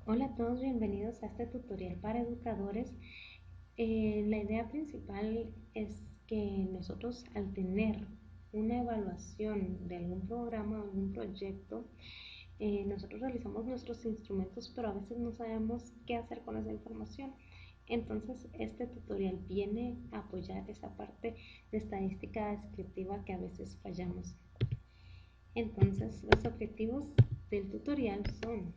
Hola a todos, bienvenidos a este tutorial para educadores. La idea principal es que nosotros al tener una evaluación de algún programa o algún proyecto, nosotros realizamos nuestros instrumentos, pero a veces no sabemos qué hacer con esa información. Entonces, este tutorial viene a apoyar esa parte de estadística descriptiva que a veces fallamos. Entonces, los objetivos del tutorial son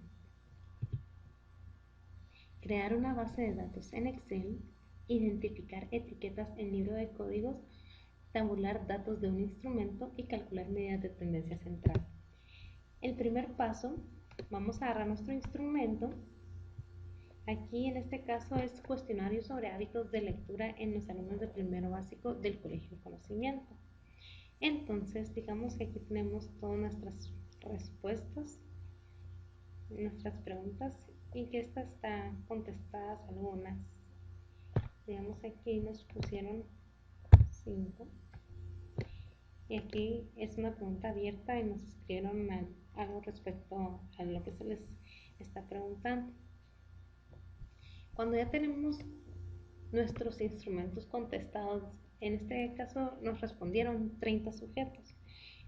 crear una base de datos en Excel, identificar etiquetas en libro de códigos, tabular datos de un instrumento y calcular medidas de tendencia central. El primer paso, vamos a agarrar nuestro instrumento. Aquí en este caso es cuestionario sobre hábitos de lectura en los alumnos de primero básico del Colegio del Conocimiento. Entonces, digamos que aquí tenemos todas nuestras respuestas, nuestras preguntas, y que estas están contestadas algunas. Digamos aquí nos pusieron 5 y aquí es una pregunta abierta y nos escribieron algo respecto a lo que se les está preguntando. Cuando ya tenemos nuestros instrumentos contestados, en este caso nos respondieron 30 sujetos,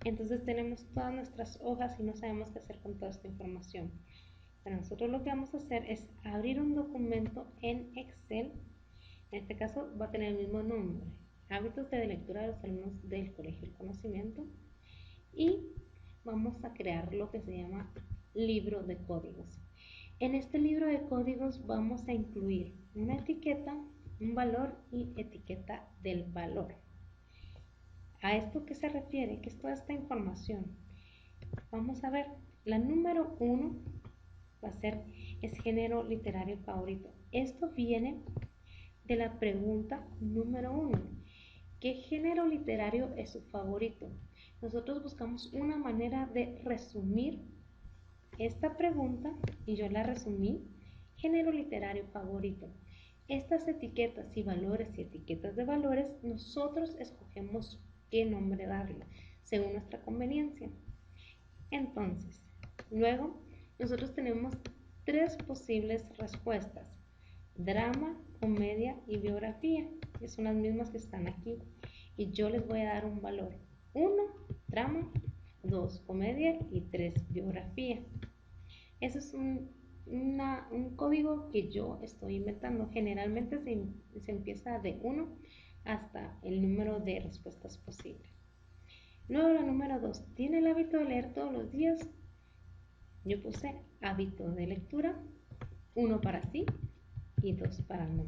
entonces tenemos todas nuestras hojas y no sabemos qué hacer con toda esta información. Pero nosotros lo que vamos a hacer es abrir un documento en Excel. En este caso va a tener el mismo nombre, hábitos de lectura de los alumnos del Colegio del Conocimiento, y vamos a crear lo que se llama libro de códigos. En este libro de códigos vamos a incluir una etiqueta, un valor y etiqueta del valor. ¿A esto qué se refiere? ¿Qué es toda esta información? Vamos a ver, la número 1 va a ser, es género literario favorito. Esto viene de la pregunta número 1. ¿Qué género literario es su favorito? Nosotros buscamos una manera de resumir esta pregunta y yo la resumí, género literario favorito. Estas etiquetas y valores y etiquetas de valores, nosotros escogemos qué nombre darle, según nuestra conveniencia. Entonces, luego, nosotros tenemos 3 posibles respuestas: drama, comedia y biografía, que son las mismas que están aquí. Y yo les voy a dar un valor: 1, drama; 2, comedia; y 3, biografía. Eso es un código que yo estoy inventando. Generalmente se empieza de 1 hasta el número de respuestas posibles. Luego la número 2, ¿tiene el hábito de leer todos los días? Yo puse hábito de lectura, 1 para sí y 2 para no.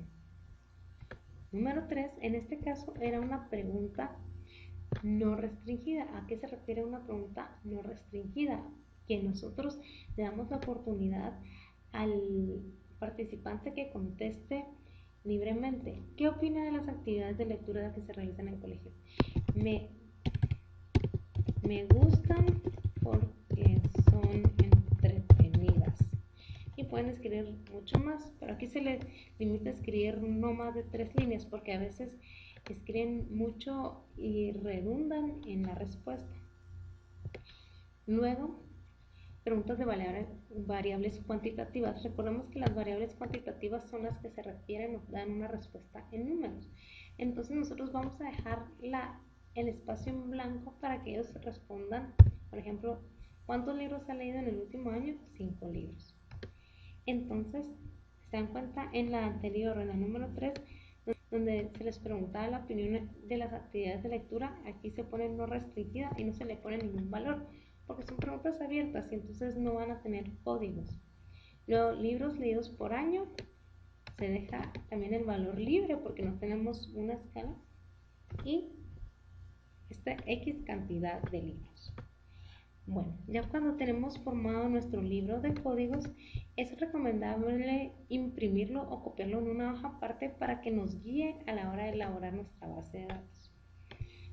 Número 3, en este caso era una pregunta no restringida. ¿A qué se refiere una pregunta no restringida? Que nosotros le damos la oportunidad al participante que conteste libremente. ¿Qué opina de las actividades de lectura que se realizan en el colegio? Me gustan porque son entretenidas. Y pueden escribir mucho más, pero aquí se les limita a escribir no más de 3 líneas, porque a veces escriben mucho y redundan en la respuesta. Luego, preguntas de variables cuantitativas. Recordemos que las variables cuantitativas son las que se refieren o dan una respuesta en números. Entonces nosotros vamos a dejar el espacio en blanco para que ellos respondan. Por ejemplo, ¿cuántos libros ha leído en el último año? 5 libros. Entonces, se dan cuenta en la anterior, en la número 3, donde se les preguntaba la opinión de las actividades de lectura, aquí se pone no restringida y no se le pone ningún valor, porque son preguntas abiertas y entonces no van a tener códigos. Los libros leídos por año, se deja también el valor libre porque no tenemos una escala, y esta X cantidad de libros. Bueno, ya cuando tenemos formado nuestro libro de códigos, es recomendable imprimirlo o copiarlo en una hoja aparte para que nos guíe a la hora de elaborar nuestra base de datos.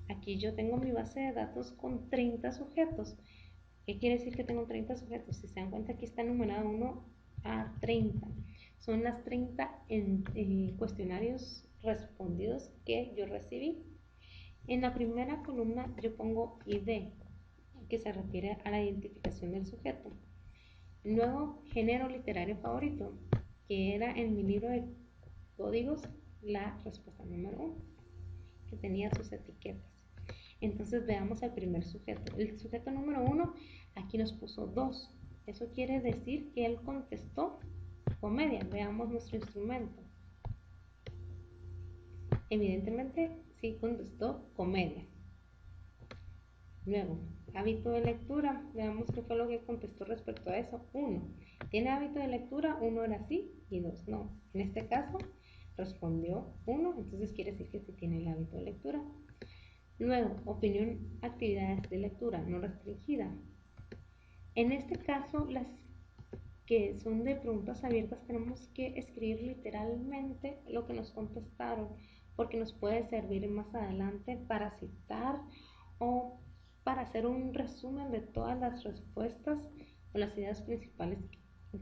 Aquí yo tengo mi base de datos con 30 sujetos. ¿Qué quiere decir que tengo 30 sujetos? Si se dan cuenta, aquí está numerado 1 a 30. Son las 30 cuestionarios respondidos que yo recibí. En la primera columna yo pongo ID, que se refiere a la identificación del sujeto. Luego, género literario favorito, que era en mi libro de códigos la respuesta número 1, que tenía sus etiquetas. Entonces veamos el primer sujeto. El sujeto número 1 aquí nos puso 2. Eso quiere decir que él contestó comedia. Veamos nuestro instrumento. Evidentemente sí contestó comedia. Luego, hábito de lectura. Veamos qué fue lo que contestó respecto a eso. 1. ¿Tiene hábito de lectura? 1 era sí y 2 no. En este caso respondió 1, entonces quiere decir que sí tiene el hábito de lectura. Luego, opinión, actividades de lectura no restringida. En este caso, las que son de preguntas abiertas, tenemos que escribir literalmente lo que nos contestaron, porque nos puede servir más adelante para citar o para hacer un resumen de todas las respuestas o las ideas principales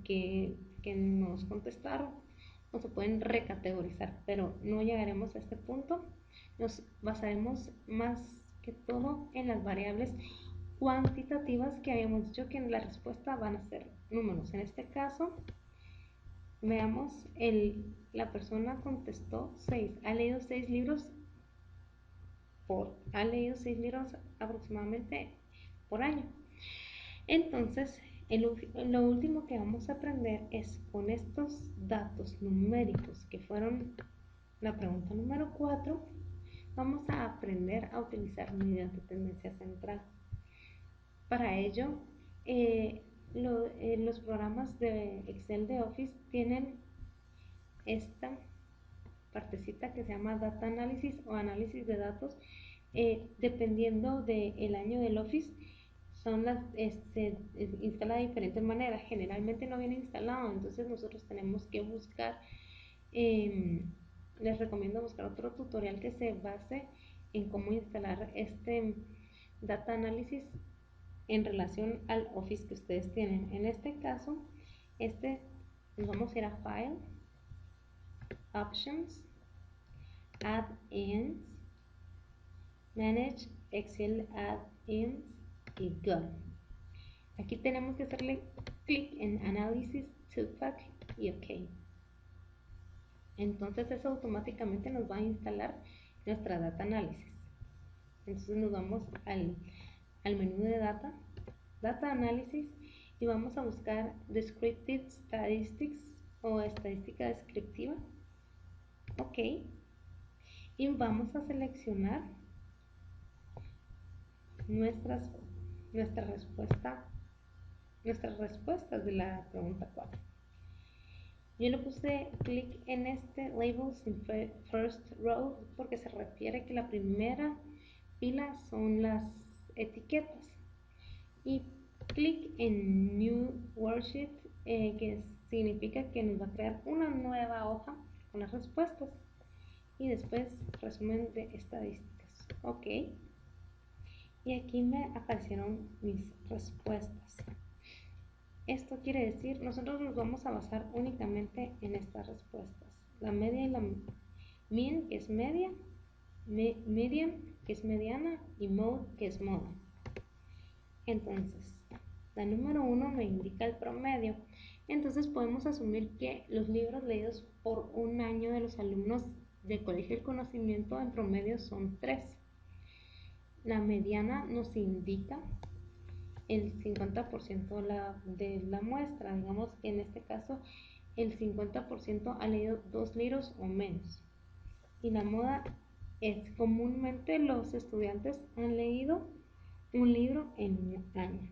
que nos contestaron. No se pueden recategorizar, pero no llegaremos a este punto. Nos basaremos más que todo en las variables cuantitativas que habíamos dicho que en la respuesta van a ser números. En este caso, veamos, la persona contestó 6. Ha leído 6 libros aproximadamente por año. Entonces, lo último que vamos a aprender es con estos datos numéricos que fueron la pregunta número 4, vamos a aprender a utilizar medidas de tendencia central. Para ello, los programas de Excel de Office tienen esta partecita que se llama Data Analysis o análisis de datos. Dependiendo del año del Office, se instala de diferentes maneras. Generalmente no viene instalado, entonces nosotros tenemos que buscar. Les recomiendo buscar otro tutorial que se base en cómo instalar este Data Analysis en relación al Office que ustedes tienen. En este caso, nos vamos a ir a File, Options, Add-ins, Manage Excel Add-ins y Go. Aquí tenemos que hacerle clic en Analysis, Toolpack y OK. Entonces eso automáticamente nos va a instalar nuestra Data Analysis. Entonces nos vamos al menú de Data Analysis, y vamos a buscar Descriptive Statistics o estadística descriptiva. OK. Y vamos a seleccionar nuestras respuestas de la pregunta 4. Yo le puse clic en este Labels in First Row porque se refiere que la primera fila son las etiquetas. Y clic en New Worksheet, que significa que nos va a crear una nueva hoja con las respuestas. Y después resumen de estadísticas. OK. Y aquí me aparecieron mis respuestas. Esto quiere decir, nosotros nos vamos a basar únicamente en estas respuestas. La media y la mean, que es media, median, que es mediana, y mode, que es moda. Entonces, la número 1 me indica el promedio. Entonces podemos asumir que los libros leídos por un año de los alumnos de Colegio del Conocimiento en promedio son 3. La mediana nos indica el 50% de la muestra. Digamos que en este caso el 50% ha leído 2 libros o menos. Y la moda es comúnmente los estudiantes han leído un libro en un año.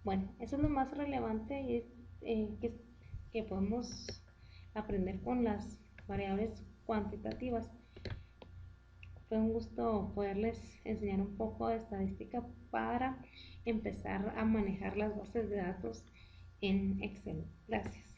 Bueno, eso es lo más relevante que podemos aprender con las variables cuantitativas. Fue un gusto poderles enseñar un poco de estadística para empezar a manejar las bases de datos en Excel. Gracias.